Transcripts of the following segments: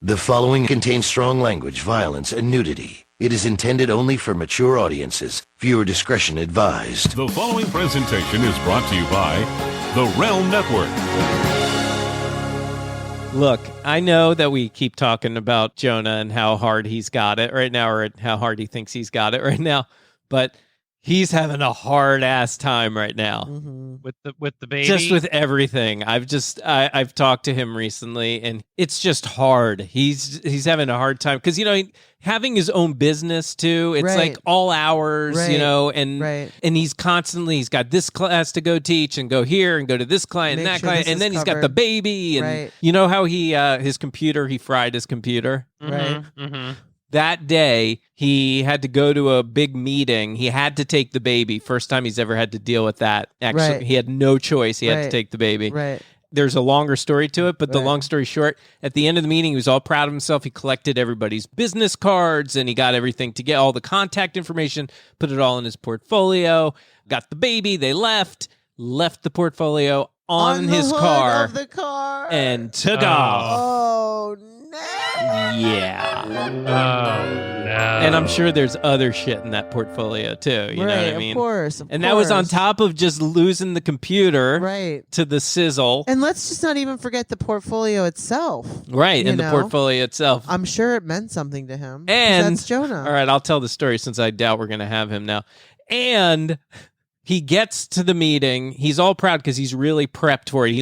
The following contains strong language, violence, and nudity. It is intended only for mature audiences. Viewer discretion advised. The following presentation is brought to you by the Realm Network. Look, I know that we keep talking about Jonah and how hard he's got it right now, or how hard he thinks he's got it right now, but he's having a hard-ass time right now. With the baby? Just with everything. I've talked to him recently, and it's just hard. He's having a hard time because, having his own business too, it's Right. like all hours, Right. and Right. and he's got this class to go teach and go here and go to this client and Make that sure client, this and is then he's got the covered. baby, and Right. you know how he fried his computer? Right. Mm-hmm. That day, he had to go to a big meeting. He had to take the baby. First time he's ever had to deal with that. Actually, Right. he had no choice. He had to Right. take the baby. Right. There's a longer story to it, but the Right. long story short, at the end of the meeting, he was all proud of himself. He collected everybody's business cards, and he got everything to get all the contact information, put it all in his portfolio, got the baby. They left the portfolio on the his hood car, of the car. and took off. Oh, no. Yeah. Oh, no. And I'm sure there's other shit in that portfolio too. You know what I mean? Of course. And that was on course. top of just losing the computer Right. to the sizzle. And let's just not even forget the portfolio itself. Right, you and the know? portfolio itself. I'm sure it meant something to him. 'cause And that's Jonah. all right, I'll tell the story since I doubt we're going to have him now. And he gets to the meeting. He's all proud because he's really prepped for it.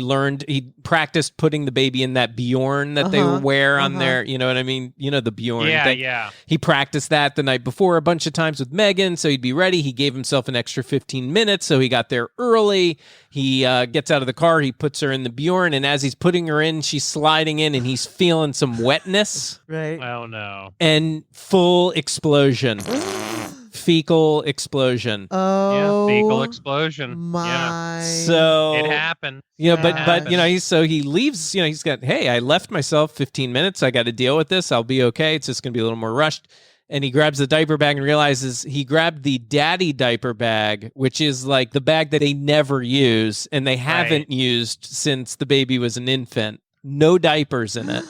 He practiced putting the baby in that Bjorn that they wear on their, you know what I mean? You know, the Bjorn thing. Yeah. He practiced that the night before a bunch of times with Megan, so he'd be ready. He gave himself an extra 15 minutes, so he got there early. He gets out of the car. He puts her in the Bjorn, and as he's putting her in, she's sliding in, and he's feeling some wetness Right. Oh, no. and full explosion. Fecal explosion. Oh. Yeah, fecal explosion. Yeah. My. So It happened. but he leaves. He's got. Hey, I left myself 15 minutes. I got to deal with this. I'll be okay. It's just gonna be a little more rushed. And he grabs the diaper bag and realizes he grabbed the daddy diaper bag, which is like the bag that they never use and they haven't used since the baby was an infant. No diapers in it.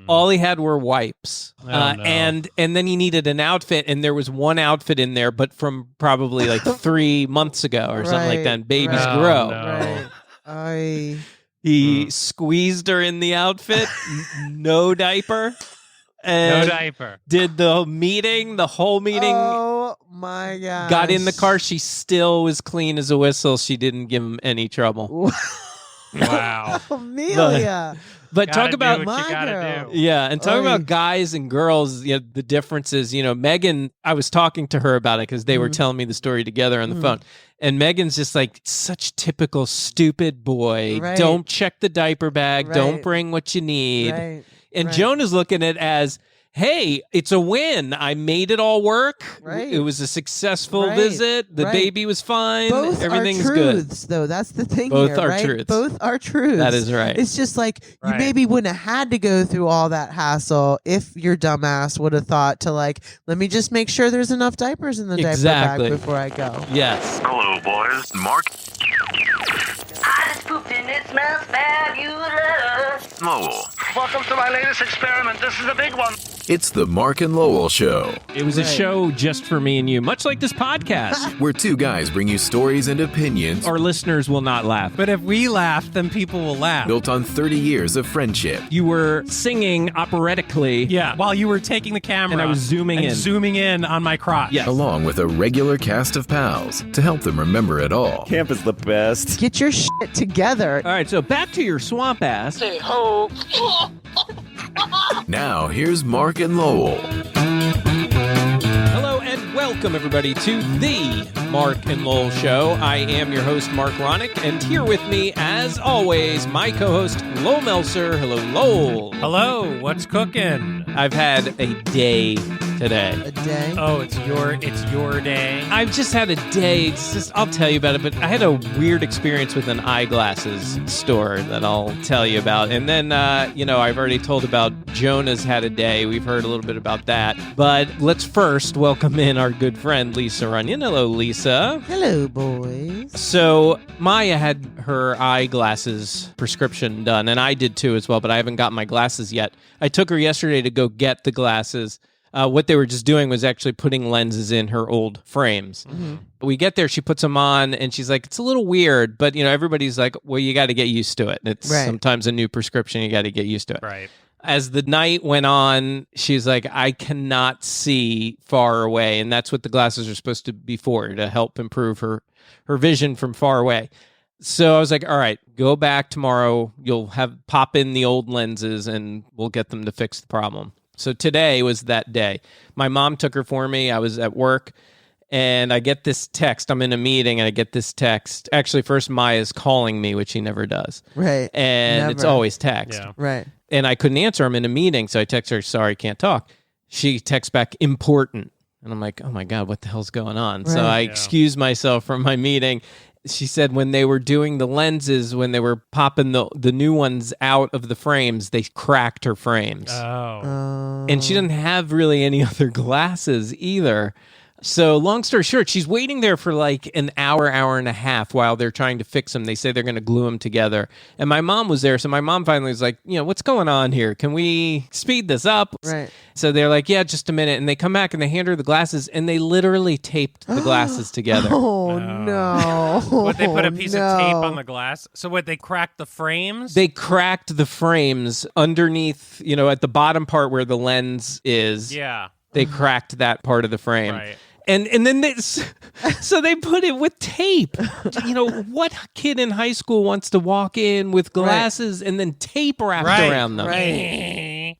All he had were wipes. No. And then he needed an outfit, and there was one outfit in there, but from probably like 3 months ago or something like that. And babies right. grow. No. Right. He squeezed her in the outfit, no diaper. And No diaper. did the whole meeting, Oh my god. got in the car. She still was clean as a whistle. She didn't give him any trouble. Wow. Amelia. But Gotta talk about do what you my gotta girl. do. Yeah, and talk Oy. about guys and girls, the differences. Megan, I was talking to her about it because they were telling me the story together on the phone. And Megan's just like, such typical stupid boy. Right. Don't check the diaper bag. Don't Right. bring what you need. Right. And Right. Jonah's looking at it as, hey, it's a win. I made it all work. Right. It was a successful Right. visit. The Right. baby was fine. Both Everything's are good. truths, though. That's the thing Both here, are right? truths. Both are truths. That is right. It's just like you Right. maybe wouldn't have had to go through all that hassle if your dumbass would have thought to let me just make sure there's enough diapers in the Exactly. diaper bag before I go. Yes. Hello, boys. Marc, I just pooped and it smells fabulous. Lowell. Welcome to my latest experiment. This is a big one. It's the Marc and Lowell Show, It was a show just for me and you, much like this podcast. where two guys bring you stories and opinions Our listeners will not laugh. But if we laugh, then people will laugh. built on 30 years of friendship. You were singing operatically. Yeah, while you were taking the camera. And I was zooming in. Zooming in on my crotch. Yes. Along with a regular cast of pals to help them remember it all. Camp is the best. Get your shit together. All right, so back to your swamp ass. Say ho. Now, here's Marc and Lowell. Hello and welcome, everybody, to the Marc and Lowell Show. I am your host, Marc Ronick, and here with me, as always, my co-host, Lowell Melser. Hello, Lowell. Hello, what's cooking? I've had a day today. A day? Oh, it's your day. I've just had a day. I'll tell you about it, but I had a weird experience with an eyeglasses store that I'll tell you about. And then, I've already told about Jonah's had a day. We've heard a little bit about that. But let's first welcome in our good friend, Lisa Runyon. Hello, Lisa. Hello, boys. So Maya had her eyeglasses prescription done, and I did too as well, but I haven't got my glasses yet. I took her yesterday to go get the glasses. What they were just doing was actually putting lenses in her old frames. Mm-hmm. We get there, she puts them on, and she's like, it's a little weird, but everybody's like, well, you got to get used to it. It's sometimes a new prescription, you got to get used to it. Right. As the night went on, she's like, I cannot see far away, and that's what the glasses are supposed to be for, to help improve her vision from far away. So I was like, all right, go back tomorrow. You'll pop in the old lenses, and we'll get them to fix the problem. So today was that day. My mom took her for me. I was at work, and I get this text. I'm in a meeting, and I get this text. Actually, first Maya's calling me, which he never does. Right. And it's always text. Yeah. Right. And I couldn't answer. I'm in a meeting, so I text her, sorry, can't talk. She texts back, important. And I'm like, oh, my God, what the hell's going on? Right. So I excused myself from my meeting. She said when they were doing the lenses, when they were popping the new ones out of the frames, they cracked her frames. Oh. And she doesn't have really any other glasses either. So long story short, she's waiting there for like an hour and a half while they're trying to fix them. They say they're going to glue them together. And my mom was there. So my mom finally was like, what's going on here? Can we speed this up? Right. So they're like, yeah, just a minute. And they come back and they hand her the glasses, and they literally taped the glasses together. Oh, no. What, they put a piece of tape on the glass? So what, they cracked the frames? They cracked the frames underneath, at the bottom part where the lens is. Yeah. They cracked that part of the frame. Right. And then so they put it with tape. What kid in high school wants to walk in with glasses and then tape wrapped around them? Right.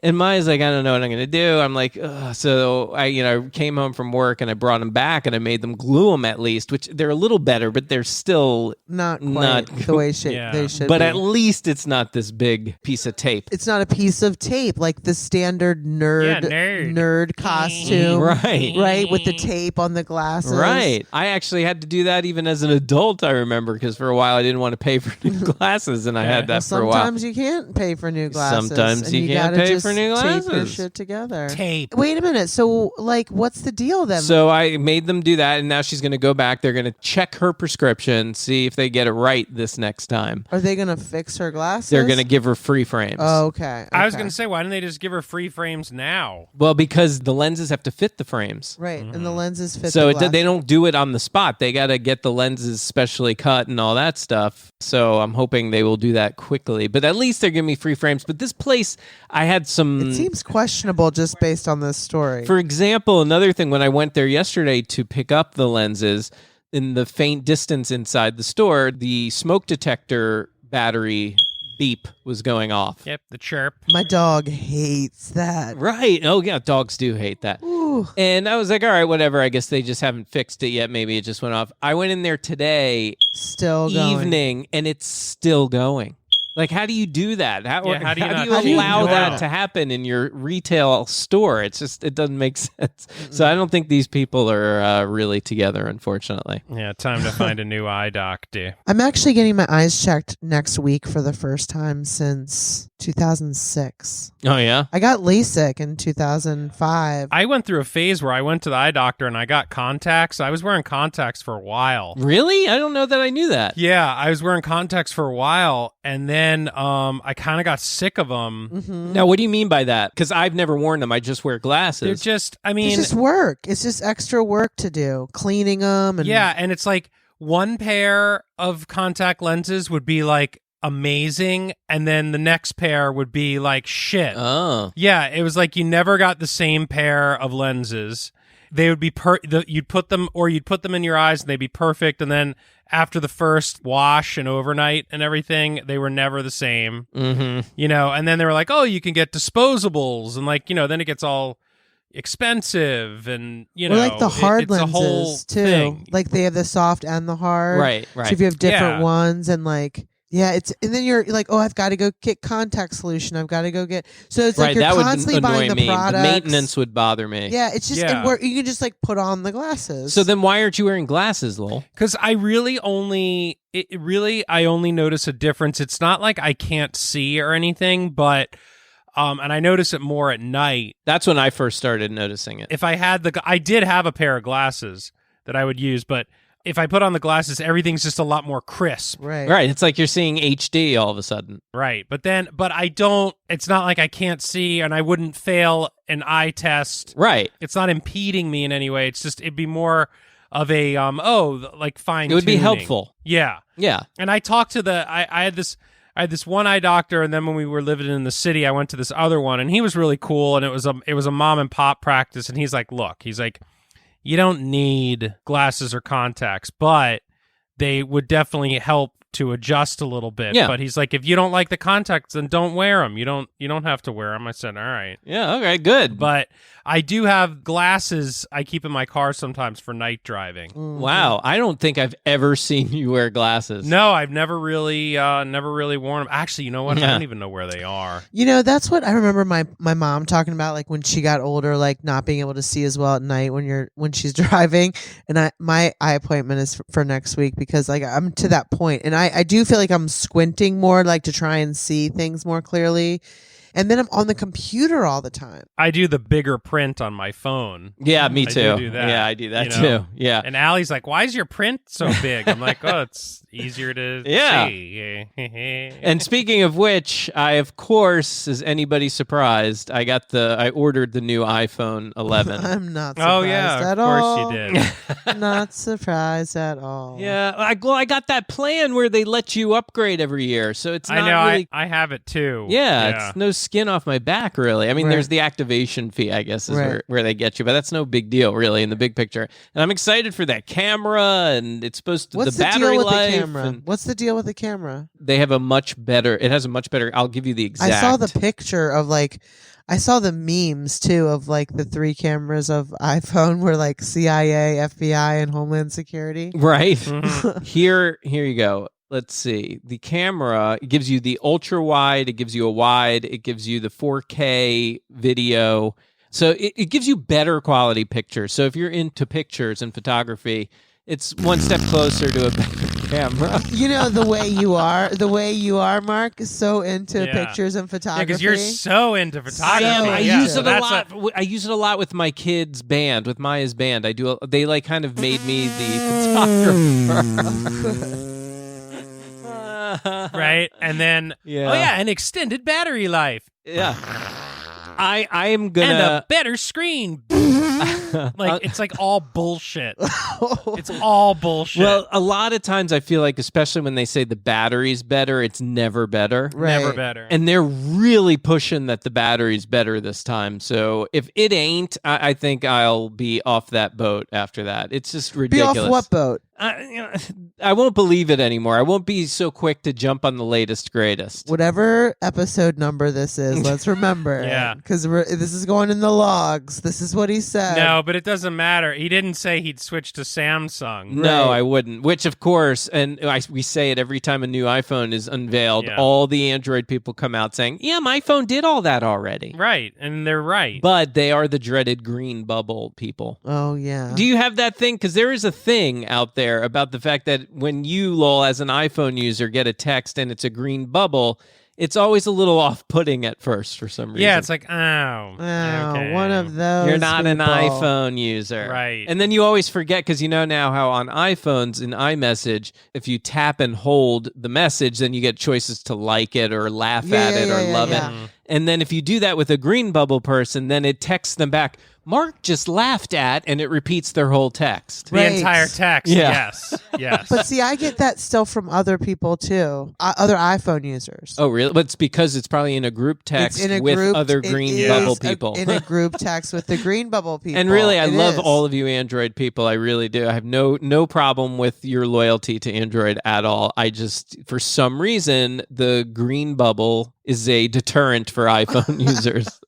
And Maya's like, I don't know what I'm going to do. I'm like, ugh. So I came home from work and I brought them back and I made them glue them at least, which they're a little better, but they're still not quite the way they should But be. at least it's not this big piece of tape. It's not a piece of tape like the standard nerd costume. Right, with the tape on the glasses. Right. I actually had to do that even as an adult, I remember, because for a while I didn't want to pay for new glasses, and I had that for a while. Sometimes you can't pay for new glasses. Sometimes you can't pay for new glasses. Tape your shit together. Tape. Wait a minute. So, what's the deal then? So I made them do that, and now she's going to go back. They're going to check her prescription, see if they get it right this next time. Are they going to fix her glasses? They're going to give her free frames. Oh, okay. I was going to say, why didn't they just give her free frames now? Well, because the lenses have to fit the frames. Right, and the lenses fit So the they don't do it on the spot. They got to get the lenses specially cut and all that stuff. So I'm hoping they will do that quickly. But at least they're giving me free frames. But this place, I had some... It seems questionable just based on this story. For example, another thing, when I went there yesterday to pick up the lenses, in the faint distance inside the store, the smoke detector battery beep was going off. Yep, the chirp. My dog hates that. Right. Oh, yeah, dogs do hate that. Ooh. And I was like, all right, whatever. I guess they just haven't fixed it yet. Maybe it just went off. I went in there today, still going. evening, and it's still going. Like, how do you do that? How do you you allow know that that? to happen in your retail store? It doesn't make sense. So I don't think these people are really together, unfortunately. Yeah, time to find a new eye doctor. I'm actually getting my eyes checked next week for the first time since 2006. Oh, yeah? I got LASIK in 2005. I went through a phase where I went to the eye doctor and I got contacts. I was wearing contacts for a while. Really? I don't know that I knew that. Yeah, I was wearing contacts for a while, and then I kind of got sick of them. Mm-hmm. Now, what do you mean by that? Because I've never worn them. I just wear glasses. They're just, I mean... It's just work. It's just extra work to do. Cleaning them. And Yeah, and it's like one pair of contact lenses would be like amazing, and then the next pair would be like shit. Oh. Yeah, it was like you never got the same pair of lenses. They would be you'd put them in your eyes and they'd be perfect, and then after the first wash and overnight and everything, they were never the same. Mm-hmm. And then they were like, oh, you can get disposables, and then it gets all expensive, and or like the hard it's a whole lenses too. thing. Like they have the soft and the hard. Right. So if you have different ones, and like Yeah, and then you're like, oh, I've got to go get contact solution. I've got to go get. So it's like you're that constantly would buying annoy the me. products. The maintenance would bother me. Yeah, it's just and you can just like put on the glasses. So then why aren't you wearing glasses, Lowell? Because I only notice a difference. It's not like I can't see or anything, but and I notice it more at night. That's when I first started noticing it. If I did have a pair of glasses that I would use, but if I put on the glasses, everything's just a lot more crisp. Right. It's like you're seeing HD all of a sudden. Right. But I don't, it's not like I can't see and I wouldn't fail an eye test. Right. It's not impeding me in any way. It's just, it'd be more of a, like fine-tuning. It would be helpful. Yeah. Yeah. And I talked to I had this one eye doctor, and then when we were living in the city, I went to this other one, and he was really cool, and it was a mom and pop practice, and he's like, you don't need glasses or contacts, but they would definitely help to adjust a little bit. Yeah. But he's like, if you don't like the contacts, then don't wear them. You don't have to wear them. I said, all right. Yeah, okay, good. But I do have glasses I keep in my car sometimes for night driving. Wow, I don't think I've ever seen you wear glasses. No, I've never really worn them. Actually, you know what? I don't even know where they are. You know, that's what I remember my mom talking about, like when she got older, like not being able to see as well at night when she's driving. And my eye appointment is for next week because like I'm to that point, and I do feel like I'm squinting more, like to try and see things more clearly. And then I'm on the computer all the time. I do the bigger print on my phone. Yeah, me too. I do that. Yeah, I do that too. Yeah. And Allie's like, why is your print so big? I'm like, oh, it's easier to see. And speaking of which, I, of course, is anybody surprised, I ordered the new iPhone 11. I'm not surprised at all. Of course you did. Not surprised at all. Yeah, I got that plan where they let you upgrade every year, so it's not really... I have it too. Yeah, it's no skin off my back, really. I mean, there's the activation fee, I guess, is where they get you, but that's no big deal, really, in the big picture. And I'm excited for that camera, and it's supposed to... What's the battery deal with life. The camera? What's the deal with the camera? They have it has a much better... I'll give you the exact... I saw the picture of like... I saw the memes too of like the 3 cameras of iPhone were like CIA, FBI, and Homeland Security. Right. Here you go. Let's see. The camera, it gives you the ultra wide, it gives you a wide, it gives you the 4K video. So it gives you better quality pictures. So if you're into pictures and photography, it's one step closer to a better camera. You know, the way you are, Mark, is so into pictures and photography. Yeah, because you're so into photography. I use it a lot. I use it a lot with my kids' band, with Maya's band. They like kind of made me the photographer. Right? And then, an extended battery life. Yeah. I am gonna... And a better screen. It's like all bullshit. It's all bullshit. Well, a lot of times I feel like, especially when they say the battery's better, it's never better. Right. Never better. And they're really pushing that the battery's better this time. So if it ain't, I think I'll be off that boat after that. It's just ridiculous. Be off what boat? I won't believe it anymore. I won't be so quick to jump on the latest, greatest. Whatever episode number this is, let's remember. Yeah. Because this is going in the logs. This is what he said. No, but it doesn't matter. He didn't say he'd switch to Samsung. No, I wouldn't. Which, of course, and we say it every time a new iPhone is unveiled, all the Android people come out saying, yeah, my phone did all that already. Right, and they're right. But they are the dreaded green bubble people. Oh, yeah. Do you have that thing? Because there is a thing out there about the fact that when you, Lowell, as an iPhone user, get a text and it's a green bubble, it's always a little off-putting at first for some reason. Yeah, it's like, okay. One of those. You're not people. an iPhone user. Right. And then you always forget, because you know now how on iPhones in iMessage, if you tap and hold the message, then you get choices to like it or laugh at it or love it. And then if you do that with a green bubble person, then it texts them back, Marc just laughed at, and it repeats their whole text. The entire text, yes. But see, I get that still from other people too, other iPhone users. Oh, really? But it's because it's probably in a group text with other green bubble people. In a group text with the green bubble people. And really, I love all of you Android people. I really do. I have no problem with your loyalty to Android at all. I just, for some reason, the green bubble is a deterrent for iPhone users.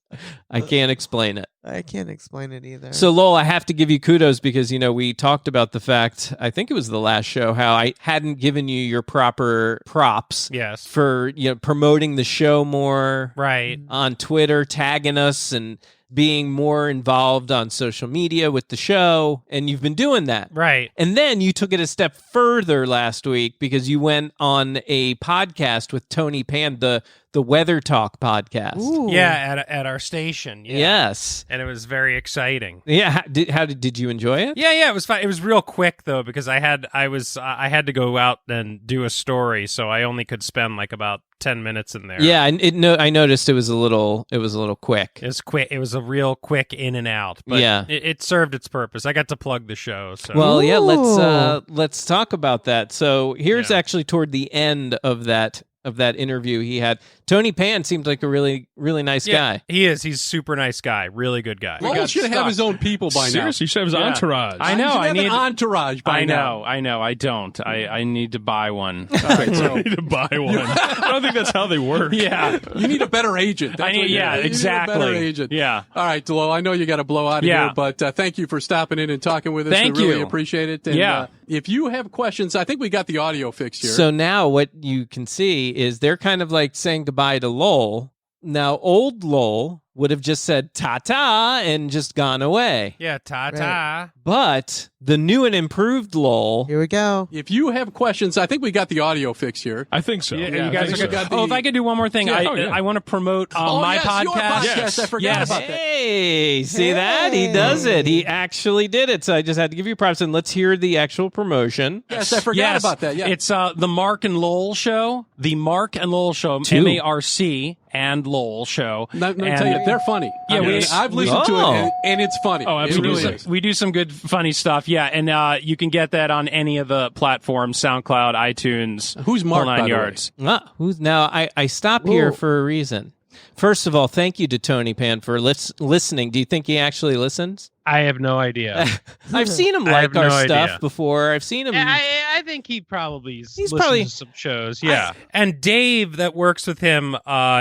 I can't explain it. I can't explain it either. So, Lowell, I have to give you kudos because, we talked about the fact, I think it was the last show, how I hadn't given you your proper props Yes. for, promoting the show more Right. on Twitter, tagging us and being more involved on social media with the show. And you've been doing that. Right. And then you took it a step further last week because you went on a podcast with Tony Pann, the Weather Talk podcast. Ooh. Yeah, at our station. Yeah. Yes. And it was very exciting. Yeah. Did you enjoy it? Yeah, it was fine. It was real quick though because I had to go out and do a story, so I only could spend like about 10 minutes in there. Yeah, I noticed it was a little quick. It was quick. It was a real quick in and out. But Yeah. it served its purpose. I got to plug the show. So Well, yeah, Ooh. let's talk about that. So here's Yeah. actually toward the end of that interview he had. Tony Pann seemed like a really, really nice guy. He is. He's a super nice guy. Really good guy. Lowell should have his own people by now. Seriously, you should have his entourage. I know. He should I have need an entourage by now. I know. I don't. I need to buy one. All right, so I need to buy one. I don't think that's how they work. Yeah. you need a better agent. That's I need. what you Yeah. need. You need Exactly. a better agent. Yeah. All right, Lowell, I know you got to blow out of Yeah. here, but thank you for stopping in and talking with us. Thank we really you. appreciate it. And, Yeah. if you have questions, I think we got the audio fixed here. So now what you can see is they're kind of like saying goodbye to Lowell. Now, old Lowell would have just said ta-ta and just gone away. Yeah. Ta. But the new and improved Lowell, Here we go. if you have questions, I think we got the audio fixed here. I think so. Yeah, I you guys think are good. so. got Oh, if I could do one more thing, Yeah. I want to promote my yes, podcast. your podcast. Yes. I forgot Yes. about that. hey, see that? He does it. He actually did it. So I just had to give you props. And let's hear the actual promotion. Yes, I forgot Yes. about that. Yeah. It's the Marc and Lowell show. The Marc and Lowell show. Two. MARC and Lowell show. Let me And- tell you, they're funny. Yeah, I mean, we- I've listened to Oh. it, and it's funny. Oh, absolutely. It really is. We do some good, funny stuff. Yeah, and you can get that on any of the platforms: SoundCloud, iTunes. Who's Marc, whole by nine the way? yards. Who's now? I stop here Whoa. for a reason. First of all, thank you to Tony Pann for listening. Do you think he actually listens? I have no idea. I've seen him I like have our no stuff idea. before. I've seen him. I think he probably He's listens probably- to some shows. Yeah. And Dave, that works with him,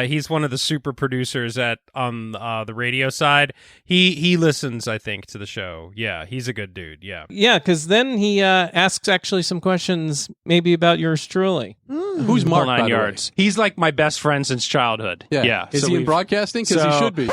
he's one of the super producers on the radio side. He listens, I think, to the show. Yeah, he's a good dude. Yeah. Yeah, because then he asks actually some questions, maybe about yours truly. Who's Whole Marc, by nine the way? yards. He's like my best friend since childhood. Yeah. Is so he in we've- broadcasting? Because he so- should be.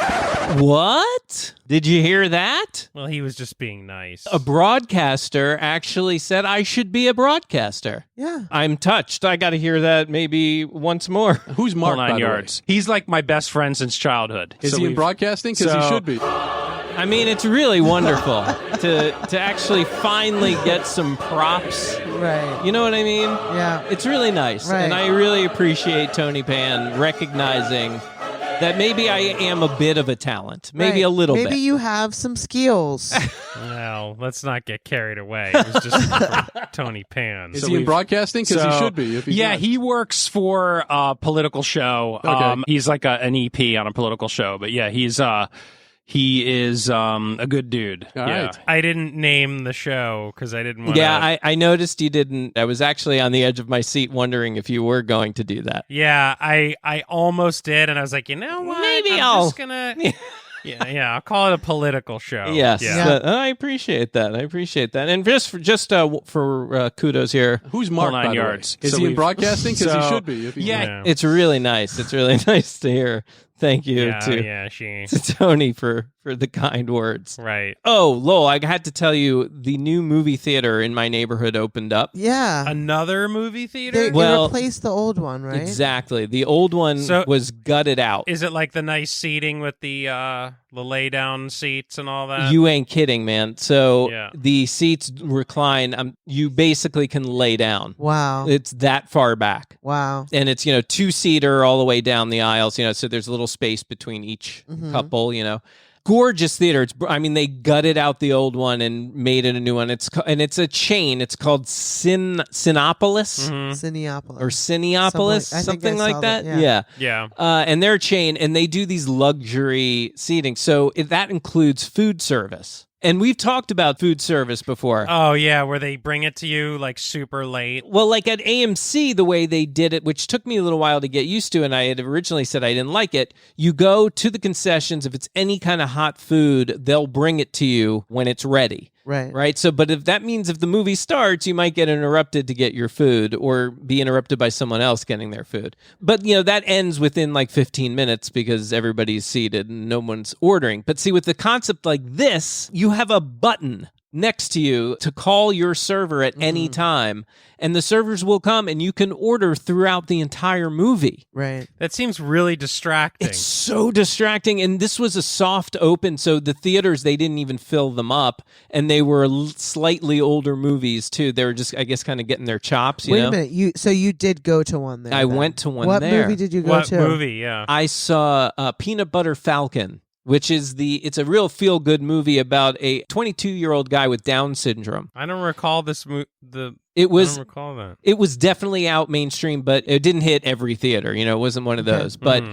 What? Did you hear that? Well, he was just being nice. A broadcaster actually said I should be a broadcaster. Yeah. I'm touched. I got to hear that maybe once more. Who's Whole Marc, by nine the yards. He's like my best friend since childhood. way? Is So he in we've- broadcasting? Because he so- should be. I mean, it's really wonderful to actually finally get some props. Right. You know what I mean? Yeah. It's really nice. Right. And I really appreciate Tony Pann recognizing that maybe I am a bit of a talent. Maybe Right. a little Maybe bit. you have some skills. Well, let's not get carried away. It was just for Tony Pan. Is So he in we've- broadcasting? Because he so- should be. If he's yeah, not. he works for a political show. Okay. He's like an EP on a political show. But yeah, he is a good dude. All yeah. right. I didn't name the show because I didn't want Yeah, I noticed you didn't. I was actually on the edge of my seat wondering if you were going to do that. Yeah, I almost did, and I was like, you know what? Maybe I'm I'll- just gonna. Yeah, I'll call it a political show. Yes, Yeah. but I appreciate that. And just for kudos here, Who's Marc, Whole by nine the way? yards. Is So he in we've- broadcasting? Because he so- should be. If he's Yeah. not. it's really nice. It's really nice to hear. Thank you Yeah, to yeah, she. to Tony for the kind words. Right. Oh, Lowell, I had to tell you, the new movie theater in my neighborhood opened up. Yeah. Another movie theater? They Well- replaced the old one, right? Exactly. The old one So- was gutted out. Is it like the nice seating with the lay down seats and all that? You ain't kidding, man. So Yeah. the seats recline. You basically can lay down. Wow. It's that far back. Wow. And it's, 2-seater all the way down the aisles, so there's a little space between each couple, Gorgeous theater. They gutted out the old one and made it a new one. It's a chain. It's called Cinepolis Cineopolis. or Cineopolis, I think something I like saw that. that, Yeah. Yeah. And they're a chain, and they do these luxury seating. So that includes food service. And we've talked about food service before. Oh, yeah, where they bring it to you like super late. Well, like at AMC, the way they did it, which took me a little while to get used to, and I had originally said I didn't like it, you go to the concessions. If it's any kind of hot food, they'll bring it to you when it's ready. Right. So, but if that means if the movie starts, you might get interrupted to get your food or be interrupted by someone else getting their food. But, that ends within like 15 minutes because everybody's seated and no one's ordering. But see, with the concept like this, you have a button next to you to call your server at any time, and the servers will come and you can order throughout the entire movie. Right. That seems really distracting. It's so distracting, and this was a soft open, so the theaters, they didn't even fill them up, and they were slightly older movies too. They were just, I guess, kind of getting their chops. Wait a minute. You did go to one there. I then. went to one what there. What movie did you go What to? movie? Yeah. I saw Peanut Butter Falcon, which is it's a real feel-good movie about a 22-year-old guy with Down syndrome. I don't recall this It I was don't recall that. It was definitely out mainstream, but it didn't hit every theater. It wasn't one of those. But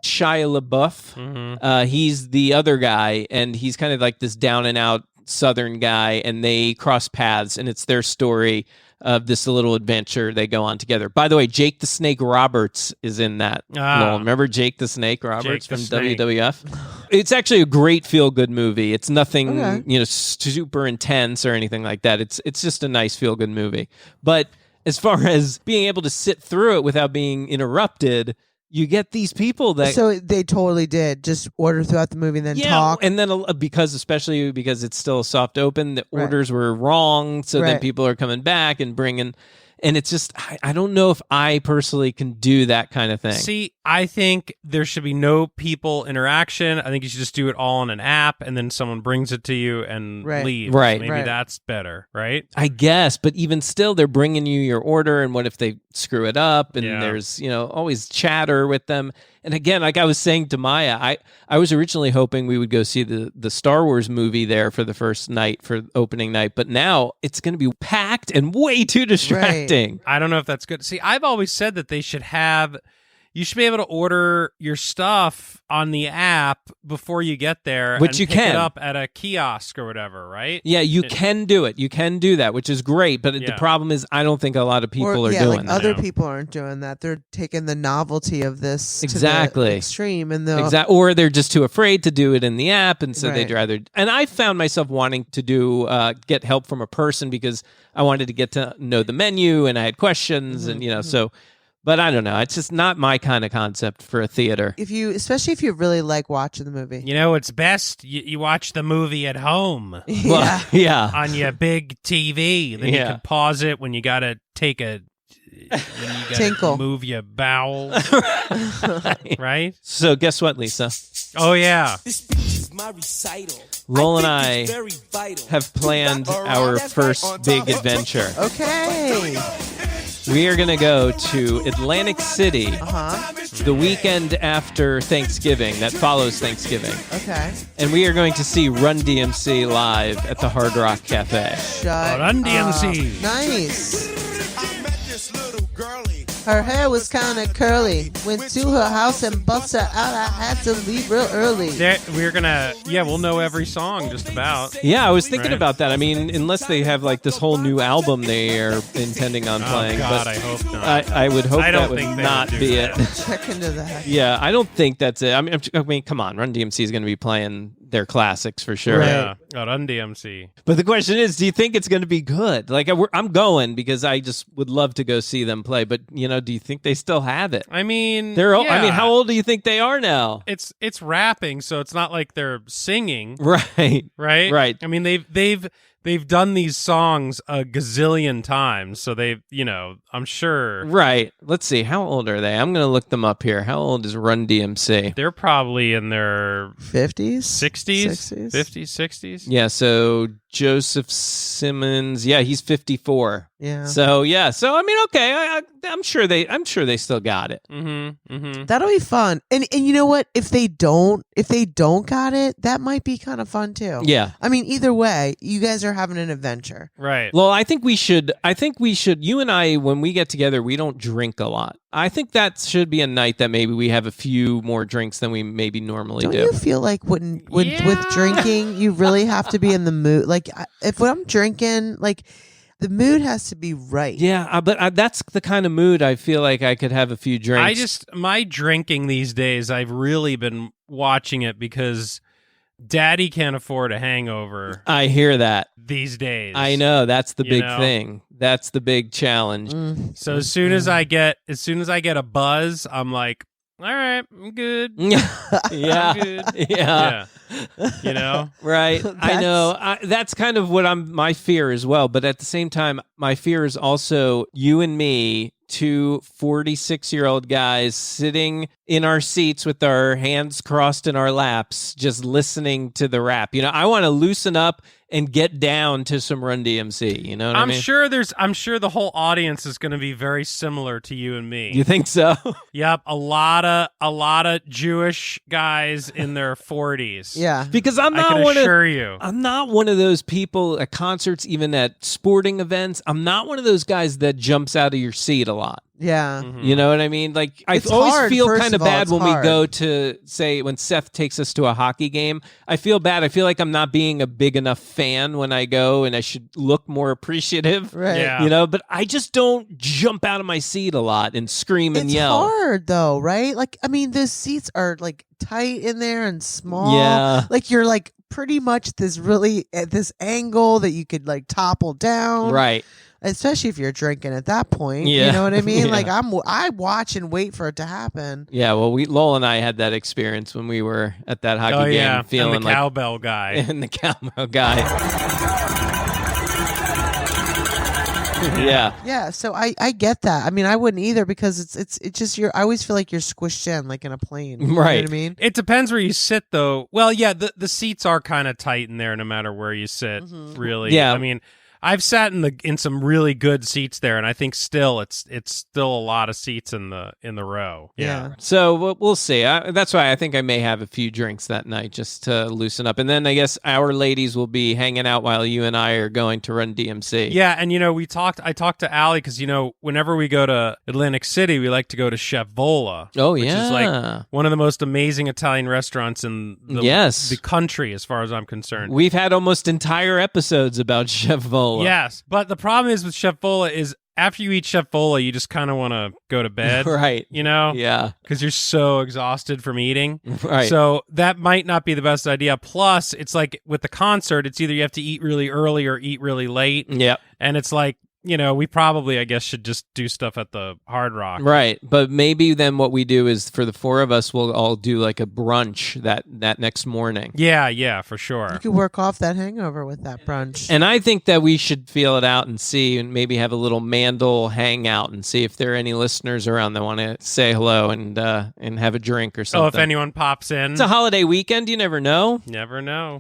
Shia LaBeouf, he's the other guy, and he's kind of like this down-and-out Southern guy, and they cross paths, and it's their story of this little adventure they go on together. By the way, Jake the Snake Roberts is in that. Lowell. Remember Jake the Snake Roberts from WWF? It's actually a great feel-good movie. It's nothing, super intense or anything like that. It's just a nice feel-good movie. But as far as being able to sit through it without being interrupted, you get these people that... So they totally did just order throughout the movie and then talk. And then especially because it's still a soft open, the orders were wrong. So then people are coming back and bringing... And it's just, I don't know if I personally can do that kind of thing. See, I think there should be no people interaction. I think you should just do it all on an app, and then someone brings it to you and leaves. Right. Maybe that's better, right? I guess, but even still, they're bringing you your order, and what if they screw it up? And there's, always chatter with them. And again, like I was saying to Maya, I was originally hoping we would go see the Star Wars movie there for the first night, for opening night, but now it's going to be packed and way too distracting. I don't know if that's good. See, I've always said that you should be able to order your stuff on the app before you get there, which and you pick can it up at a kiosk or whatever, right? Yeah, you can do it. You can do that, which is great. But the problem is, I don't think a lot of people are doing that. Other people aren't doing that. They're taking the novelty of this to exactly the extreme, and or they're just too afraid to do it in the app, and so they'd rather. And I found myself wanting to get help from a person because I wanted to get to know the menu, and I had questions, and so. But I don't know. It's just not my kind of concept for a theater. Especially if you really like watching the movie. It's best you watch the movie at home. Yeah. On your big TV. Then you can pause it when you got to take a... Tinkle. Move your bowels. Right? So guess what, Lisa? Oh, yeah. Lowell and I have planned our first big adventure. Okay. We are going to go to Atlantic City the weekend after Thanksgiving, that follows Thanksgiving. Okay. And we are going to see Run DMC live at the Hard Rock Cafe. Run DMC. Nice. Her hair was kind of curly. Went to her house and bust her out. I had to leave real early. We'll know every song just about. Yeah, I was thinking about that. I mean, unless they have like this whole new album they are intending on playing. God, but I hope not. I would hope that would think not be it. Check into that. Yeah, I don't think that's it. I mean, come on. Run DMC is going to be playing their classics for sure. Yeah, Run DMC. But the question is, do you think it's going to be good? Like, I'm going because I just would love to go see them play. But do you think they still have it? I mean, I mean, how old do you think they are now? It's rapping, so it's not like they're singing, right? Right. I mean, they've done these songs a gazillion times, so I'm sure. Right. Let's see. How old are they? I'm going to look them up here. How old is Run DMC? They're probably in their 50s, 60s, 50s, 60s. Yeah. So Joseph Simmons. Yeah, he's 54. Yeah. So I mean, okay. I'm sure they still got it. Mm-hmm. Mm-hmm. That'll be fun. And you know what? If they don't got it, that might be kind of fun too. Yeah. I mean, either way, you guys are having an adventure. Right. Well, I think we should. You and I, when we get together, we don't drink a lot. I think that should be a night that maybe we have a few more drinks than we maybe normally Don't do. you feel like when with drinking, you really have to be in the mood? Like if when I'm drinking, like the mood has to be right. Yeah, but that's the kind of mood I feel like I could have a few drinks. My drinking these days, I've really been watching it because Daddy can't afford a hangover. I hear that these days. I know that's the big thing. That's the big challenge. So as soon as I get a buzz, I'm like, all right, I'm good. Yeah, I'm good. yeah. You know, right? I know. That's kind of what my fear as well. But at the same time, my fear is also you and me, two 46-year-old guys sitting in our seats with our hands crossed in our laps, just listening to the rap. You know, I want to loosen up and get down to some Run DMC. You know what I mean? I'm sure the whole audience is going to be very similar to you and me. You think so? Yep, a lot of Jewish guys in their 40s. Yeah, because I'm I can not assure you. I'm not one of those people at concerts, even at sporting events. I'm not one of those guys that jumps out of your seat a lot. Yeah. You know what I mean? Like, I It's always hard, feel first kind of of all, bad it's when we hard. go to, say, when Seth takes us to a hockey game. I feel bad. I feel like I'm not being a big enough fan when I go, and I should look more appreciative. Right. Yeah. You know, but I just don't jump out of my seat a lot and scream and It's yell. hard though, right? Like, I mean, the seats are like tight in there and small. Yeah. Like you're like pretty much at this angle that you could like topple down. Right. Especially if you're drinking at that point. Yeah. You know what I mean? Yeah. Like I watch and wait for it to happen. Yeah, well, Lowell and I had that experience when we were at that hockey game, Yeah, feeling and the like cowbell guy. and the cowbell guy. Yeah. Yeah, so I get that. I mean, I wouldn't either because it's just I always feel like you're squished in like in a plane. You know Right. what I mean? It depends where you sit, though. Well, yeah, the seats are kind of tight in there, no matter where you sit. Really, Yeah. I mean, I've sat in some really good seats there, and I think still it's still a lot of seats in the row. Yeah. So we'll see. That's why I think I may have a few drinks that night just to loosen up. And then I guess our ladies will be hanging out while you and I are going to Run DMC. Yeah, and I talked to Allie because whenever we go to Atlantic City, we like to go to Chef Vola. Oh, which yeah. is like one of the most amazing Italian restaurants in the country, as far as I'm concerned. We've had almost entire episodes about Chef Vola. Yes, but the problem is with Chef Vola is after you eat Chef Vola, you just kind of want to go to bed. Right. You know? Yeah. Because you're so exhausted from eating. Right. So that might not be the best idea. Plus, it's like with the concert, it's either you have to eat really early or eat really late. Yep. And it's like, we probably, I guess, should just do stuff at the Hard Rock. Right. But maybe then what we do is for the four of us, we'll all do like a brunch that next morning. Yeah, for sure. You could work off that hangover with that brunch. And I think that we should feel it out and see, and maybe have a little Mandel hangout and see if there are any listeners around that want to say hello and have a drink or something. Oh, if anyone pops in. It's a holiday weekend. You never know. Never know.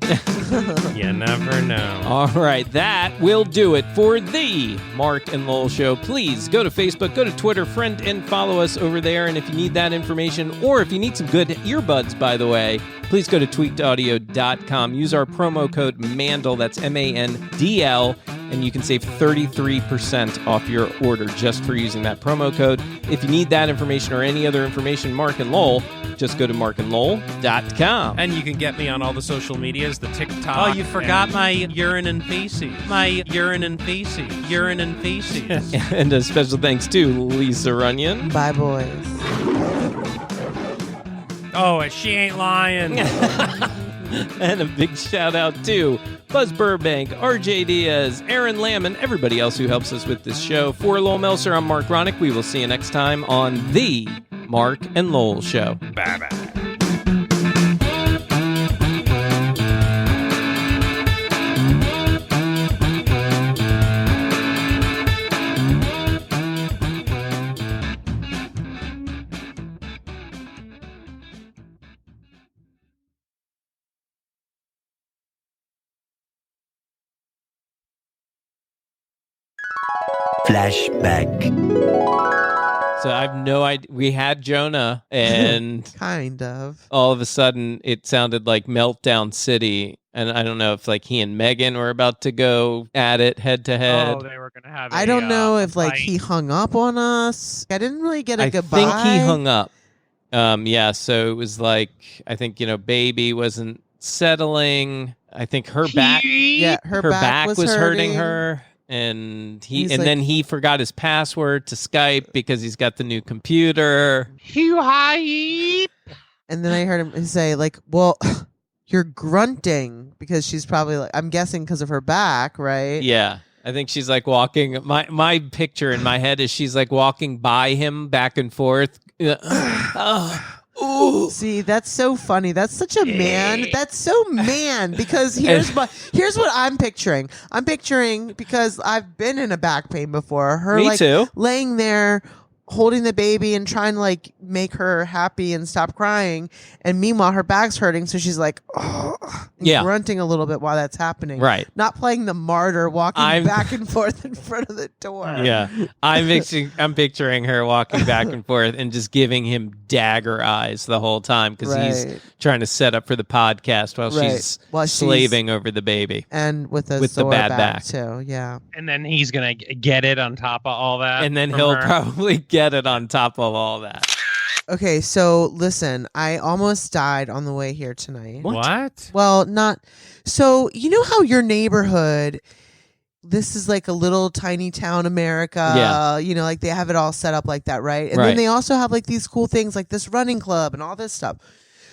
You never know. All right. That will do it for the Marc and Lowell Show. Please go to Facebook, go to Twitter, friend and follow us over there. And if you need that information, or if you need some good earbuds, by the way, please go to tweakedaudio.com. Use our promo code MANDL, that's MANDL, and you can save 33% off your order just for using that promo code. If you need that information or any other information, Marc and Lowell, just go to marcandlowell.com. And you can get me on all the social medias, the TikTok. Oh, you forgot my urine and feces. My urine and feces. Urine and feces. And a special thanks to Lisa Runyon. Bye, boys. Oh, she ain't lying. And a big shout out to Buzz Burbank, RJ Diaz, Aaron Lamb, and everybody else who helps us with this show. For Lowell Melser, I'm Marc Ronick. We will see you next time on the Marc and Lowell Show. Bye-bye. Flashback. So I have no idea. We had Jonah, and Kind of. all of a sudden it sounded like Meltdown City. And I don't know if like he and Megan were about to go at it head to head. Oh, they were gonna have. I don't know if like fight. he hung up on us. I didn't really get a I goodbye. think he hung up. Yeah, so it was like I think Baby wasn't settling. I think her back, Yeah, her back was hurting her, and He's then he forgot his password to Skype because he's got the new computer. And then I heard him say like, "Well, you're grunting because she's probably like, I'm guessing because of her back, right?" Yeah. I think she's like walking. My picture in my head is she's like walking by him back and forth. See, that's so funny. That's such a man. That's so man. Because here's what I'm picturing. I'm picturing, because I've been in a back pain before. Her Me like too. laying there holding the baby and trying to like make her happy and stop crying, and meanwhile her back's hurting, so she's like grunting a little bit while that's happening, Right. Not playing the martyr walking back and forth in front of the door. Yeah, I'm picturing her walking back and forth and just giving him dagger eyes the whole time because he's trying to set up for the podcast while she's slaving over the baby and with the bad back too. Yeah, And then he's gonna get it on top of all that, and then from he'll her. probably get it on top of all that. Okay, so listen, I almost died on the way here tonight. What? Well, not so. You know how your neighborhood, this is like a little tiny town America. Yeah. Like they have it all set up like that, right? And Right. then they also have like these cool things like this running club and all this stuff.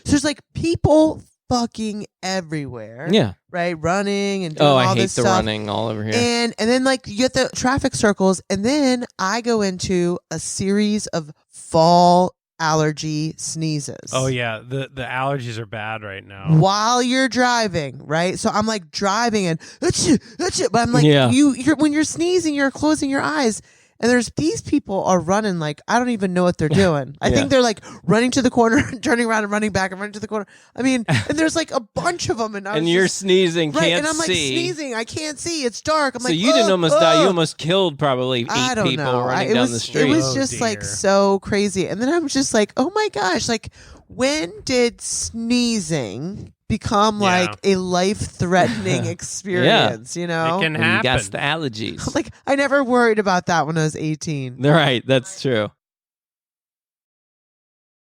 So there's like people fucking everywhere. Yeah. Right, running and doing Oh, all I hate this the stuff. running all over here. And then like you get the traffic circles, and then I go into a series of fall allergy sneezes. Oh yeah, the allergies are bad right now. While you're driving, right? So I'm like driving and achoo, achoo, but I'm like Yeah. you're when you're sneezing, you're closing your eyes. And there's these people are running like I don't even know what they're doing. I think they're like running to the corner, turning around and running back and running to the corner. I mean, and there's like a bunch of them, and you're sneezing, right, can't and I'm like see. sneezing, I can't see. It's dark. I'm So like, you didn't almost die. You almost killed probably 8 I don't people know. running down the street. It was just like so crazy. And then I'm just like, oh my gosh, like when did sneezing become like a life-threatening experience, you know? It can When you happen. got the allergies. Like I never worried about that when I was 18. Right, that's true.